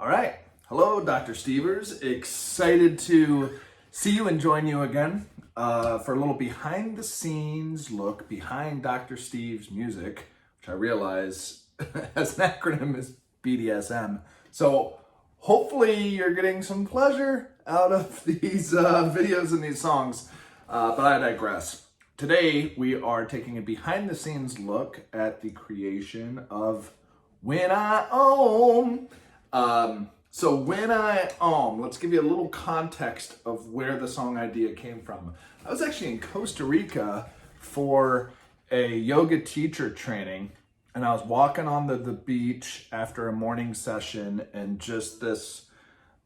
All right. Hello, Dr. Stevers. Excited to see you and join you again for a little behind the scenes look behind Dr. Steve's music, which I realize has an acronym as BDSM. So hopefully you're getting some pleasure out of these videos and these songs, but I digress. Today we are taking a behind the scenes look at the creation of When I Om. So When I Om, let's give you a little context of where the song idea came from. I was actually in Costa Rica for a yoga teacher training, and I was walking on the beach after a morning session, and just this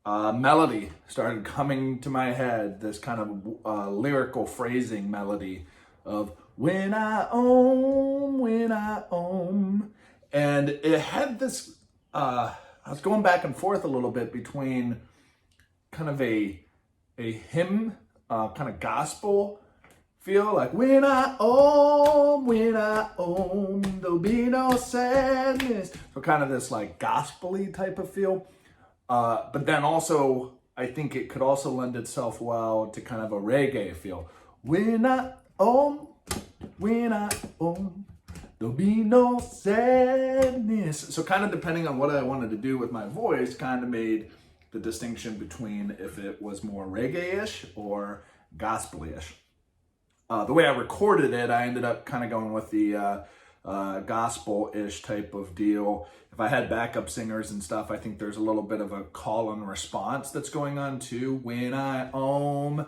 melody started coming to my head, this kind of lyrical phrasing melody of When I Om. And it had this, I was going back and forth a little bit between kind of a hymn, kind of gospel feel, like when I Om, there'll be no sadness. So kind of this like gospel-y type of feel. But then also, I think it could also lend itself well to kind of a reggae feel. When I Om, there'll be no sadness. So kind of depending on what I wanted to do with my voice, kind of made the distinction between if it was more reggae-ish or gospel-ish. The way I recorded it, I ended up kind of going with the gospel-ish type of deal. If I had backup singers and stuff, I think there's a little bit of a call and response that's going on too. When I Om,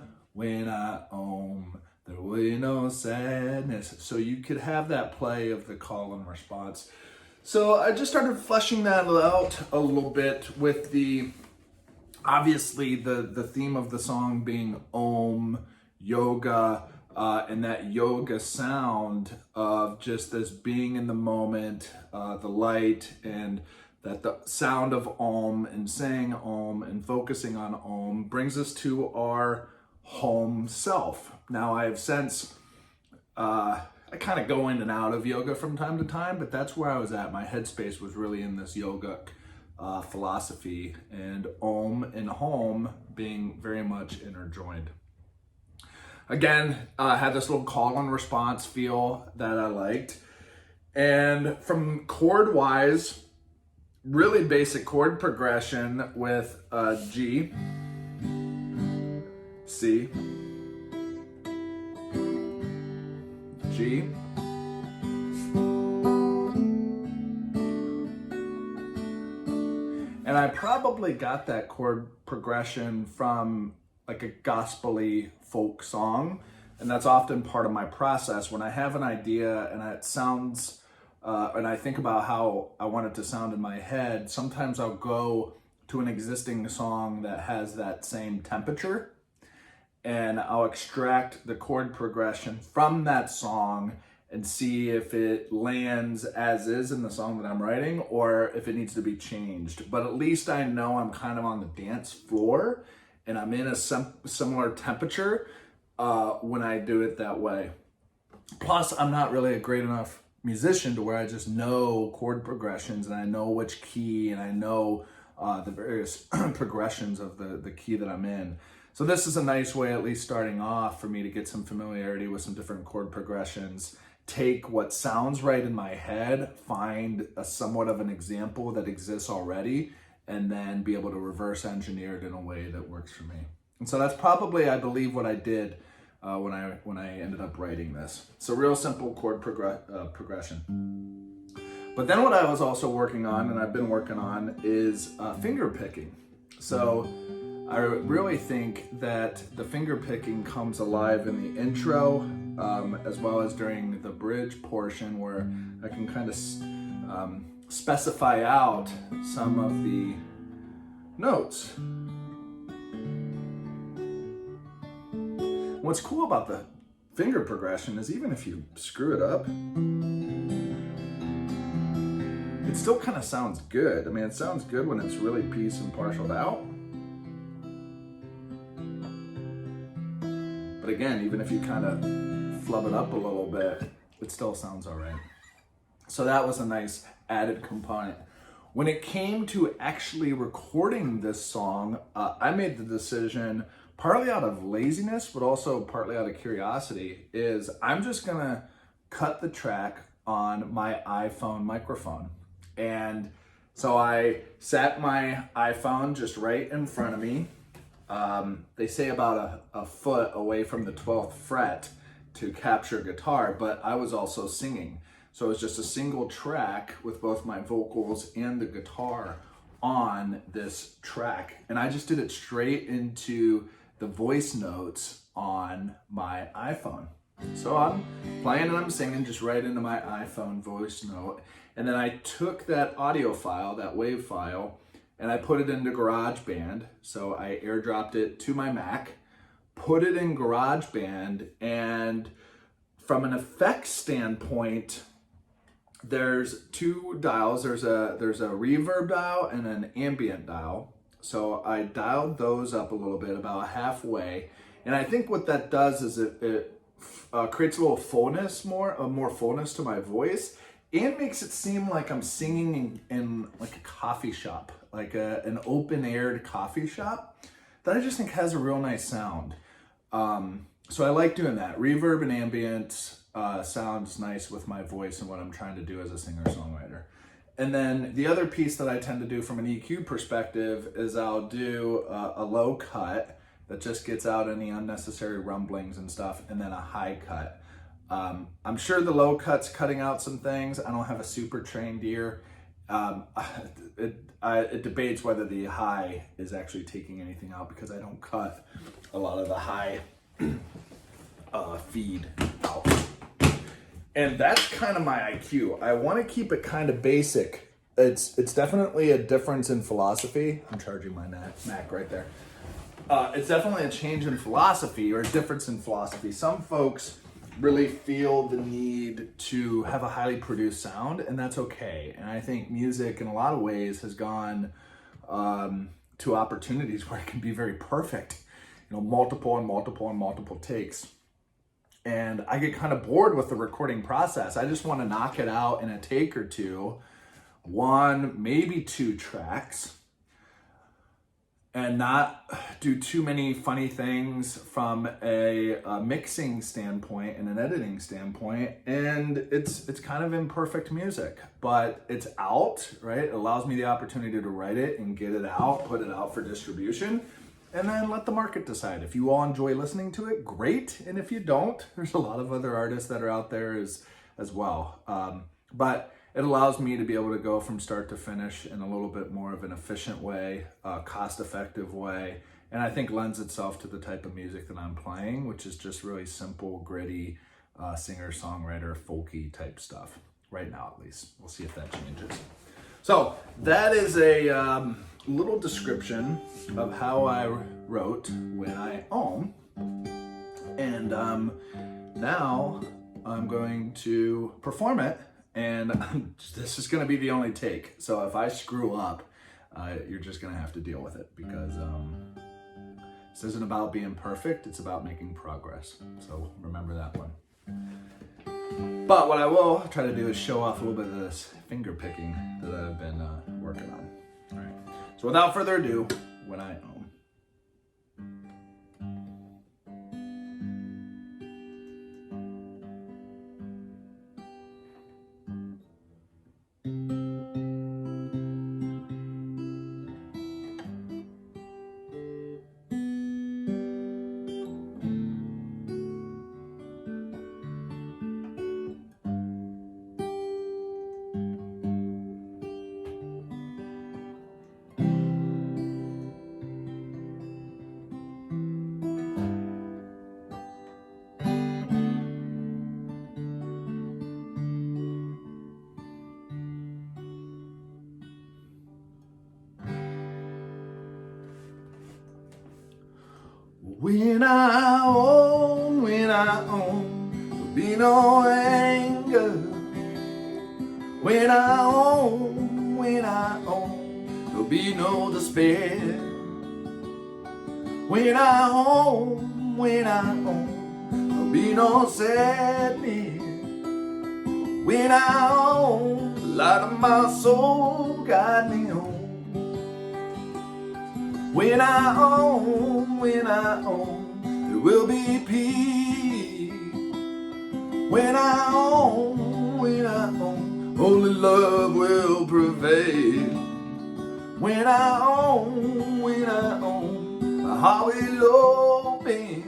there will be no sadness. So you could have that play of the call and response. So I just started fleshing that out a little bit with obviously the theme of the song being Om, yoga, and that yoga sound of just this being in the moment, the light, and that the sound of Om and saying Om and focusing on Om brings us to our home self. Now I have since, I kind of go in and out of yoga from time to time, but that's where I was at. My headspace was really in this yogic philosophy, and Om and home being very much interjoined. Again, I had this little call and response feel that I liked. And from chord wise, really basic chord progression with G, C, G, and I probably got that chord progression from like a gospel-y folk song, and that's often part of my process. When I have an idea and it sounds, and I think about how I want it to sound in my head, sometimes I'll go to an existing song that has that same temperature, and I'll extract the chord progression from that song and see if it lands as is in the song that I'm writing or if it needs to be changed. But at least I know I'm kind of on the dance floor and I'm in a similar temperature when I do it that way. Plus, I'm not really a great enough musician to where I just know chord progressions and I know which key and I know the various progressions of the key that I'm in. So this is a nice way, at least starting off, for me to get some familiarity with some different chord progressions, take what sounds right in my head, find a somewhat of an example that exists already, and then be able to reverse engineer it in a way that works for me. And so that's probably, I believe, what I did when I ended up writing this. So real simple chord progression. But then what I was also working on, and I've been working on, is finger picking. So I really think that the finger picking comes alive in the intro, as well as during the bridge portion, where I can kind of specify out some of the notes. What's cool about the finger progression is even if you screw it up, it still kind of sounds good. I mean, it sounds good when it's really pieced and partialed out. But again, even if you kind of flub it up a little bit, it still sounds all right. So that was a nice added component. When it came to actually recording this song, I made the decision, partly out of laziness, but also partly out of curiosity, is I'm just gonna cut the track on my iPhone microphone. And so I sat my iPhone just right in front of me. They say about a foot away from the 12th fret to capture guitar, but I was also singing. So it was just a single track with both my vocals and the guitar on this track. And I just did it straight into the voice notes on my iPhone. So I'm playing and I'm singing just right into my iPhone voice note. And then I took that audio file, that WAV file, and I put it into GarageBand. So I airdropped it to my Mac, put it in GarageBand, and from an effects standpoint, there's two dials. There's a reverb dial and an ambient dial. So I dialed those up a little bit, about halfway. And I think what that does is it creates a little fullness, more fullness to my voice, and makes it seem like I'm singing in like a coffee shop, like an open-aired coffee shop that I just think has a real nice sound. So I like doing that. Reverb and ambient sounds nice with my voice and what I'm trying to do as a singer-songwriter. And then the other piece that I tend to do from an EQ perspective is I'll do a low cut that just gets out any unnecessary rumblings and stuff, and then a high cut. I'm sure the low cut's cutting out some things. I don't have a super trained ear. It debates whether the high is actually taking anything out, because I don't cut a lot of the high feed out. And that's kind of my IQ. I want to keep it kind of basic. It's definitely a difference in philosophy. I'm charging my Mac right there. It's definitely a change in philosophy, or a difference in philosophy. Some folks really feel the need to have a highly produced sound, and that's okay. And I think music in a lot of ways has gone to opportunities where it can be very perfect, multiple takes. And I get kind of bored with the recording process. I just want to knock it out in a take or two, one, maybe two tracks, and not do too many funny things from a mixing standpoint and an editing standpoint. And it's kind of imperfect music, but it's out, right? It allows me the opportunity to write it and get it out, put it out for distribution, and then let the market decide. If you all enjoy listening to it, great. And if you don't, there's a lot of other artists that are out there as well. But it allows me to be able to go from start to finish in a little bit more of an efficient way, cost-effective way, and I think lends itself to the type of music that I'm playing, which is just really simple, gritty, singer-songwriter, folky type stuff. Right now, at least. We'll see if that changes. So that is a little description of how I wrote When I Own. And now I'm going to perform it. And this is going to be the only take. So if I screw up, you're just going to have to deal with it, because this isn't about being perfect. It's about making progress. So remember that one. But what I will try to do is show off a little bit of this finger picking that I've been working on. All right. So without further ado, When I Own. When I own, there'll be no anger. When I own, there'll be no despair. When I own, there'll be no sadness. When I own, light of my soul guide me home. When I own, there will be peace. When I own, only love will prevail. When I own, my heart will open.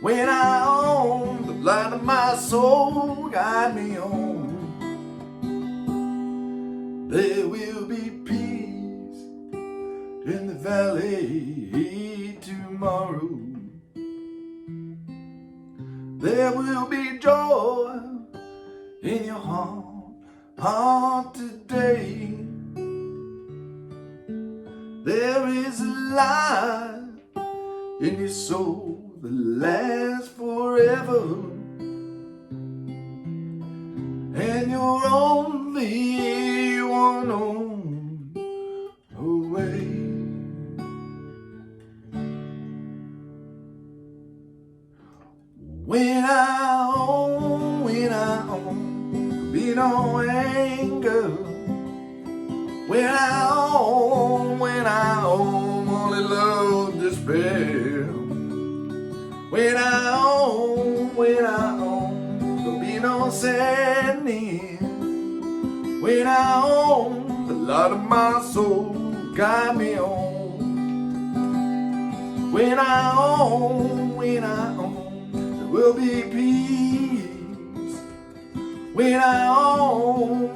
When I own, the light of my soul guide me home. There will be peace in the valley tomorrow. There will be joy in your heart today. There is a light in your soul that lasts forever, and you're only one on away. When I own, there'll be no anger. When I own, only love, despair. When I own, there'll be no sadness. When I own, the light of my soul guide me home. When I own, there will be peace. When I own,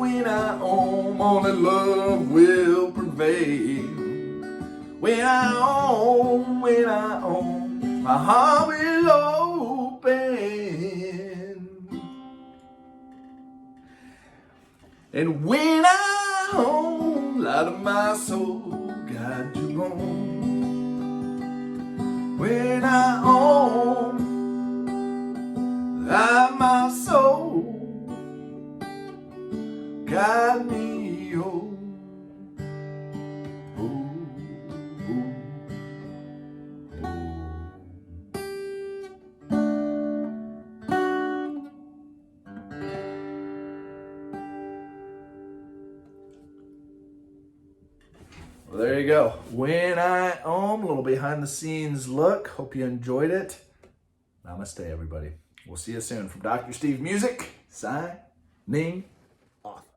only love will prevail. When I own, my heart will open. And when I own, light of my soul guide you home. When I own, light of my soul guide me home. Well, there you go. When I own, a little behind the scenes look. Hope you enjoyed it. Namaste, everybody. We'll see you soon. From Dr. Steve Music, signing